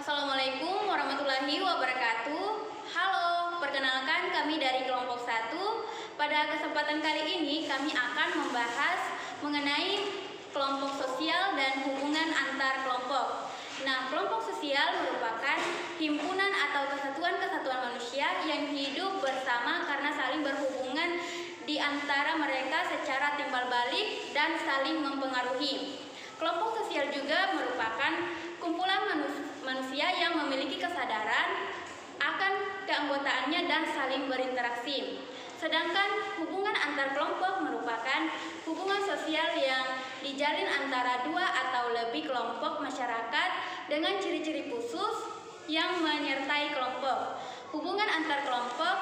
Assalamualaikum warahmatullahi wabarakatuh. Halo, perkenalkan kami dari kelompok 1. Pada kesempatan kali ini kami akan membahas mengenai kelompok sosial dan hubungan antar kelompok. Nah, kelompok sosial merupakan himpunan atau kesatuan-kesatuan manusia yang hidup bersama karena saling berhubungan di antara mereka secara timbal balik dan saling mempengaruhi. Kelompok sosial juga merupakan kumpulan manusia yang memiliki kesadaran akan keanggotaannya dan saling berinteraksi. Sedangkan hubungan antar kelompok merupakan hubungan sosial yang dijalin antara dua atau lebih kelompok masyarakat dengan ciri-ciri khusus yang menyertai kelompok. Hubungan antar kelompok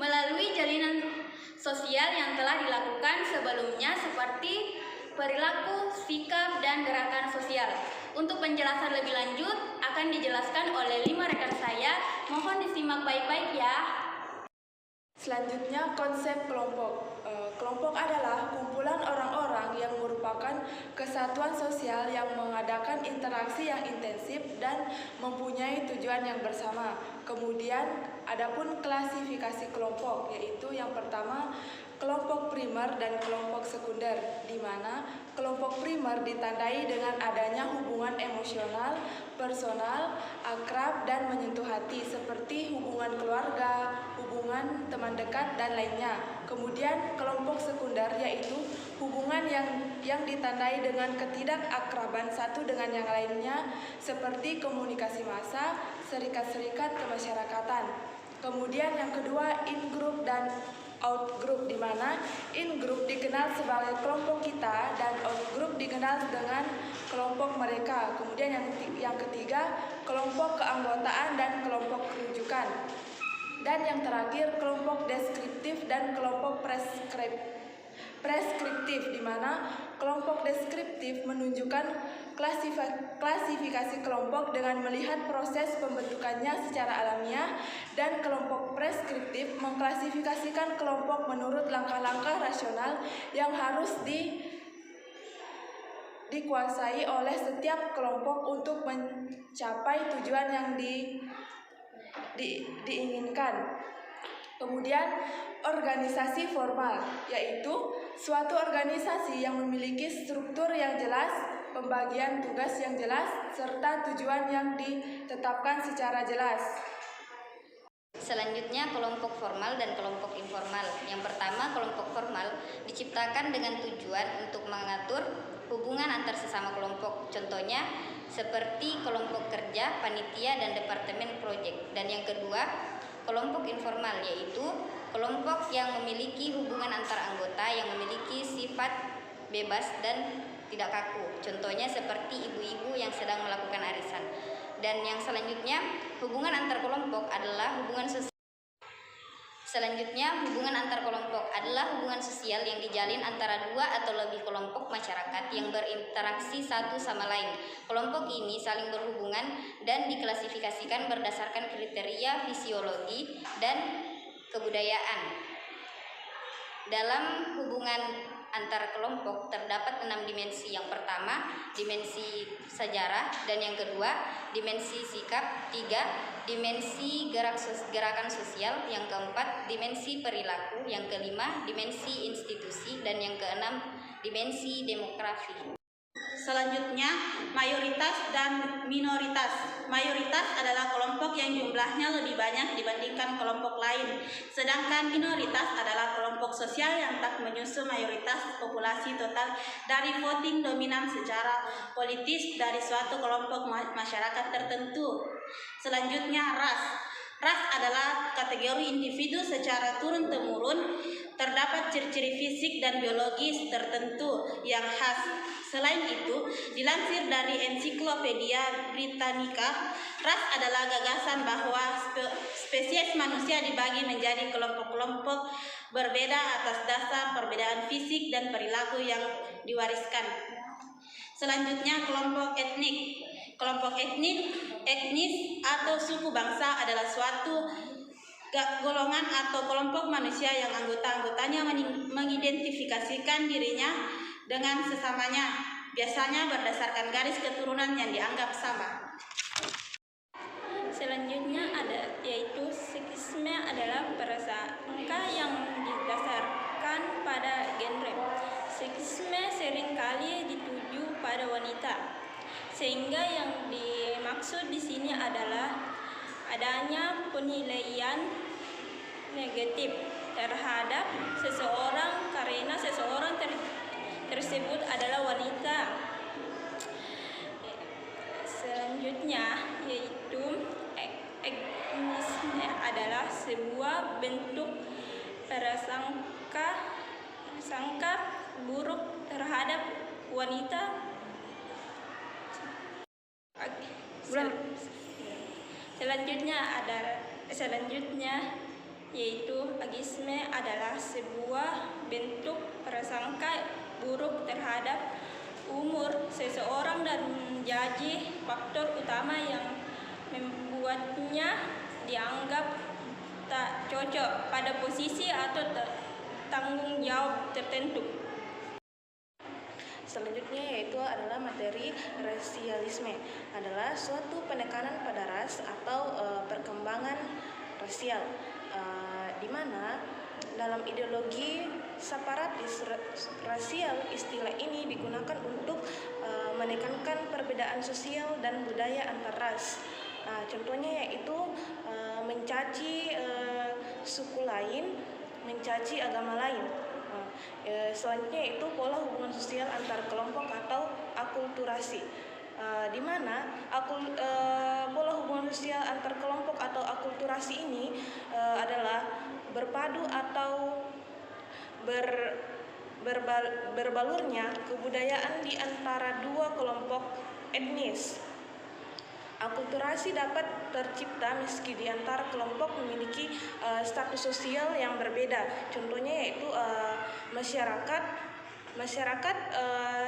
melalui jalinan sosial yang telah dilakukan sebelumnya seperti perilaku, sikap, dan gerakan sosial. Untuk penjelasan lebih lanjut akan dijelaskan oleh 5 rekan saya. Mohon disimak baik-baik ya. Selanjutnya, konsep kelompok. Kelompok adalah kumpulan orang-orang yang merupakan kesatuan sosial yang mengadakan interaksi yang intensif dan mempunyai tujuan yang bersama. Kemudian, adapun klasifikasi kelompok, yaitu yang pertama, kelompok primer dan kelompok sekunder, di mana kelompok primer ditandai dengan adanya hubungan emosional, personal, akrab, dan menyentuh hati, seperti hubungan keluarga, hubungan teman dekat, dan lainnya. Kemudian kelompok sekunder yaitu hubungan yang ditandai dengan ketidakakraban satu dengan yang lainnya, seperti komunikasi massa, serikat-serikat kemasyarakatan. Kemudian yang kedua, in-group dan out-group, di mana in-group dikenal sebagai kelompok kita dan out-group dikenal dengan kelompok mereka. Kemudian yang ketiga, kelompok keanggotaan dan kelompok rujukan. Dan yang terakhir, kelompok deskriptif dan kelompok preskriptif, di mana kelompok deskriptif menunjukkan klasifikasi kelompok dengan melihat proses pembentukannya secara alamiah, dan kelompok preskriptif mengklasifikasikan kelompok menurut langkah-langkah rasional yang harus dikuasai oleh setiap kelompok untuk mencapai tujuan yang diinginkan. Kemudian organisasi formal, yaitu suatu organisasi yang memiliki struktur yang jelas, pembagian tugas yang jelas, serta tujuan yang ditetapkan secara jelas. Selanjutnya, kelompok formal dan kelompok informal. Yang pertama, kelompok formal diciptakan dengan tujuan untuk mengatur hubungan antar sesama kelompok. Contohnya seperti kelompok kerja, panitia, dan departemen proyek. Dan yang kedua, kelompok informal, yaitu kelompok yang memiliki hubungan antar anggota yang memiliki sifat bebas dan tidak kaku. Contohnya seperti ibu-ibu yang sedang melakukan arisan. Dan yang selanjutnya, hubungan antar kelompok adalah hubungan sosial. Selanjutnya, hubungan antar kelompok adalah hubungan sosial yang dijalin antara dua atau lebih kelompok masyarakat yang berinteraksi satu sama lain. Kelompok ini saling berhubungan dan diklasifikasikan berdasarkan kriteria fisiologi dan kebudayaan. Dalam hubungan antar kelompok terdapat 6 dimensi. Yang pertama, dimensi sejarah, dan yang kedua, dimensi sikap, 3, dimensi gerakan sosial, yang keempat, dimensi perilaku, yang kelima, dimensi institusi, dan yang keenam, dimensi demografi. Selanjutnya, mayoritas dan minoritas. Mayoritas adalah kelompok yang jumlahnya lebih banyak dibandingkan kelompok lain, sedangkan minoritas adalah kelompok sosial yang tak menyusul mayoritas populasi total dari voting dominan secara politis dari suatu kelompok masyarakat tertentu. Selanjutnya, ras. Ras adalah kategori individu secara turun-temurun. Terdapat ciri-ciri fisik dan biologis tertentu yang khas. Selain itu, dilansir dari Ensiklopedia Britannica, ras adalah gagasan bahwa spesies manusia dibagi menjadi kelompok-kelompok berbeda atas dasar perbedaan fisik dan perilaku yang diwariskan. Selanjutnya, kelompok etnik. Kelompok etnis atau suku bangsa adalah suatu golongan atau kelompok manusia yang anggota-anggotanya mengidentifikasikan dirinya dengan sesamanya, biasanya berdasarkan garis keturunan yang dianggap sama. adalah prasangka yang didasarkan pada genre. Seksisme seringkali dituju pada wanita, sehingga yang dimaksud di sini adalah adanya penilaian negatif terhadap seseorang karena seseorang tersebut adalah wanita. Selanjutnya yaitu ageisme adalah sebuah bentuk prasangka buruk terhadap wanita. Selanjutnya yaitu ageisme adalah sebuah bentuk prasangka buruk terhadap umur seseorang dan menjadi faktor utama yang membuatnya dianggap tak cocok pada posisi atau tanggung jawab tertentu. Selanjutnya yaitu adalah materi rasialisme, adalah suatu penekanan pada ras atau perkembangan rasial, di mana dalam ideologi separatis rasial istilah ini digunakan untuk menekankan perbedaan sosial dan budaya antar ras. Contohnya yaitu mencaci suku lain, mencaci agama lain. Selanjutnya itu pola hubungan sosial antar kelompok atau akulturasi, di mana pola hubungan sosial antar kelompok atau akulturasi ini adalah berpadu atau berbalurnya kebudayaan di antara dua kelompok etnis. Akulturasi dapat tercipta meski di antara kelompok memiliki status sosial yang berbeda. Contohnya yaitu masyarakat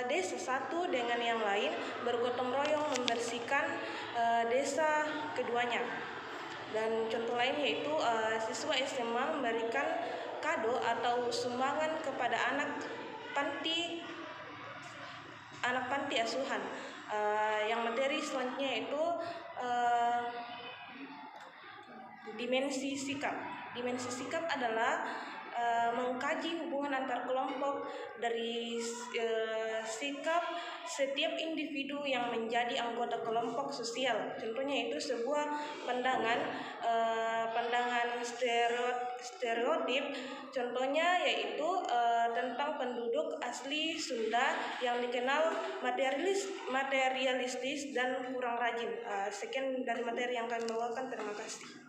desa satu dengan yang lain bergotong royong membersihkan desa keduanya. Dan contoh lain yaitu siswa SMA memberikan kado atau sumbangan kepada anak panti asuhan. Yang materi selanjutnya itu dimensi sikap. Dimensi sikap adalah mengkaji hubungan antar kelompok dari sikap setiap individu yang menjadi anggota kelompok sosial. Contohnya itu sebuah pandangan stereotip. Contohnya yaitu tentang penduduk asli Sunda yang dikenal materialistis dan kurang rajin. Sekian dari materi yang kami bawakan. Terima kasih.